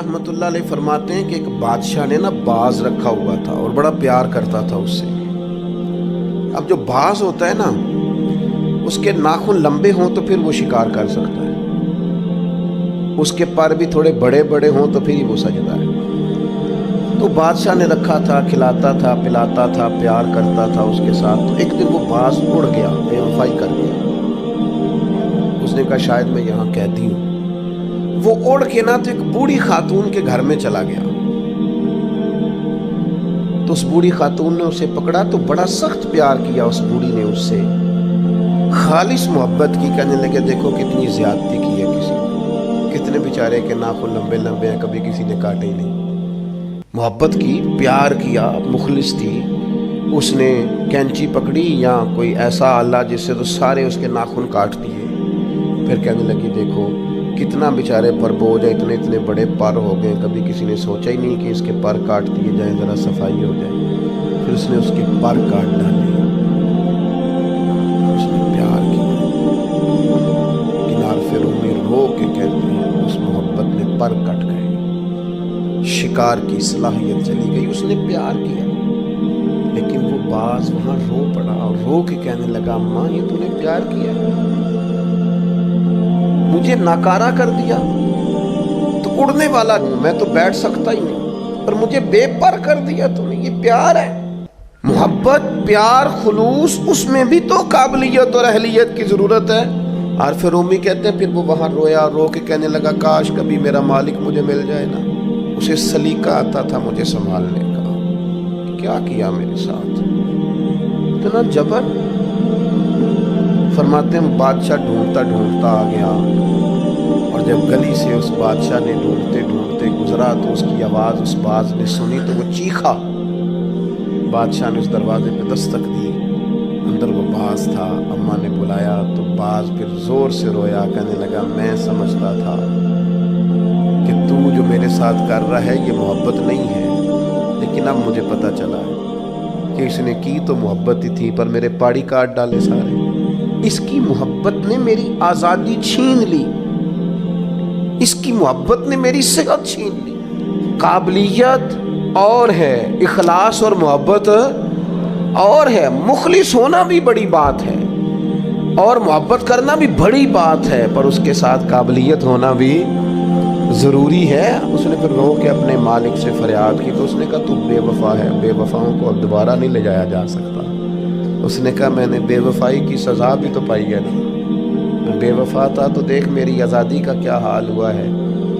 رحمۃ اللہ علیہ فرماتے ہیں کہ ایک بادشاہ نے نا باز رکھا ہوا تھا اور بڑا پیار کرتا تھا اس سے۔ اب جو باز ہوتا ہے نا، اس کے ناخن لمبے ہوں تو پھر وہ شکار کر سکتا ہے، اس کے پر بھی تھوڑے بڑے بڑے ہوں تو پھر ہی وہ سجدہ ہے۔ تو بادشاہ نے رکھا تھا، کھلاتا تھا، پلاتا تھا، پیار کرتا تھا اس کے ساتھ۔ تو ایک دن وہ باز اڑ گیا، بے وفائی کر گیا۔ اس نے کہا شاید میں یہاں قیدی ہوں۔ وہ اڑ کے نا تو ایک بوڑھی خاتون کے گھر میں چلا گیا۔ تو اس بوڑھی خاتون نے اسے پکڑا تو بڑا سخت پیار کیا اس بوڑھی نے اس سے، خالص محبت کی۔ کہنے لگے دیکھو کتنی زیادتی کی ہے کسی نے، کتنے بیچارے کے ناخن لمبے لمبے ہیں، کبھی کسی نے کاٹے ہی نہیں۔ محبت کی، پیار کیا، مخلص تھی۔ اس نے کینچی پکڑی یا کوئی ایسا آلہ جس سے تو سارے اس کے ناخن کاٹ دیے۔ پھر کہنے لگی دیکھو کتنا بیچارے پر بوجھ ہے، اتنے اتنے بڑے پر ہو گئے، کبھی کسی نے سوچا ہی نہیں کہ اس کے پر کاٹ دیے جائیں، ذرا صفائی ہو جائے۔ پھر اس نے اس کے پر کاٹ ڈالے، اس نے پیار کیا۔ کنار رومی رو کے کہتے ہیں اس محبت میں پر کٹ گئے، شکار کی صلاحیت چلی گئی۔ اس نے پیار کیا، لیکن وہ باز وہاں رو پڑا اور رو کے کہنے لگا ماں یہ تو نے پیار کیا، مجھے ناکارہ کر دیا، تو اڑنے والا ہوں میں، تو بیٹھ سکتا ہی نہیں، پر مجھے بے پر کر دیا تو نے۔ یہ پیار ہے، محبت، پیار، خلوص، اس میں بھی تو قابلیت اور اہلیت کی ضرورت ہے۔ عارف رومی کہتے ہیں پھر وہ وہاں رویا، رو کے کہنے لگا کاش کبھی میرا مالک مجھے مل جائے نا، اسے سلیقہ آتا تھا مجھے سنبھالنے کا، کیا کیا میرے ساتھ، اتنا جبر۔ فرماتے ہیں بادشاہ ڈھونڈتا ڈھونڈتا آ گیا، اور جب گلی سے اس بادشاہ نے ڈھونڈتے ڈھونڈتے گزرا تو اس کی آواز اس باز نے سنی تو وہ چیخا۔ بادشاہ نے اس دروازے پہ دستک دی، اندر وہ باز تھا۔ اماں نے بلایا تو باز پھر زور سے رویا، کہنے لگا میں سمجھتا تھا کہ تو جو میرے ساتھ کر رہا ہے یہ محبت نہیں ہے، لیکن اب مجھے پتہ چلا کہ اس نے کی تو محبت ہی تھی، پر میرے پاڑی کاٹ ڈالے سارے۔ اس کی محبت نے میری آزادی چھین لی، اس کی محبت نے میری صحت چھین لی۔ قابلیت اور ہے، اخلاص اور محبت اور ہے، مخلص ہونا بھی بڑی بات ہے اور محبت کرنا بھی بڑی بات ہے، پر اس کے ساتھ قابلیت ہونا بھی ضروری ہے۔ اس نے پھر رو کے اپنے مالک سے فریاد کی تو اس نے کہا تو بے وفا ہے، بے وفاؤں کو اب دوبارہ نہیں لے جایا جا سکتا۔ اس نے کہا میں نے بے وفائی کی سزا بھی تو پائی ہے نا، میں بے وفا تھا تو دیکھ میری آزادی کا کیا حال ہوا ہے۔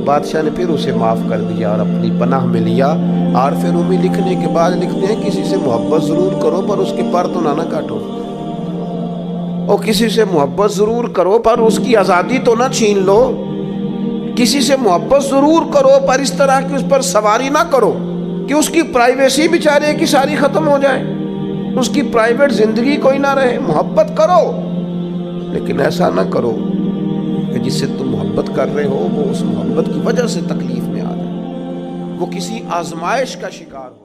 بادشاہ نے پھر اسے معاف کر دیا اور اپنی پناہ میں لیا۔ عارف رومی لکھنے کے بعد لکھتے ہیں کسی سے محبت ضرور کرو پر اس کے پر تو نہ کاٹو، اور کسی سے محبت ضرور کرو پر اس کی آزادی تو نہ چھین لو۔ کسی سے محبت ضرور کرو پر اس طرح کی اس پر سواری نہ کرو کہ اس کی پرائیویسی بیچارے کی ساری ختم ہو جائے، اس کی پرائیویٹ زندگی کوئی نہ رہے۔ محبت کرو لیکن ایسا نہ کرو کہ جس سے تم محبت کر رہے ہو وہ اس محبت کی وجہ سے تکلیف میں آ جائے، وہ کسی آزمائش کا شکار ہو۔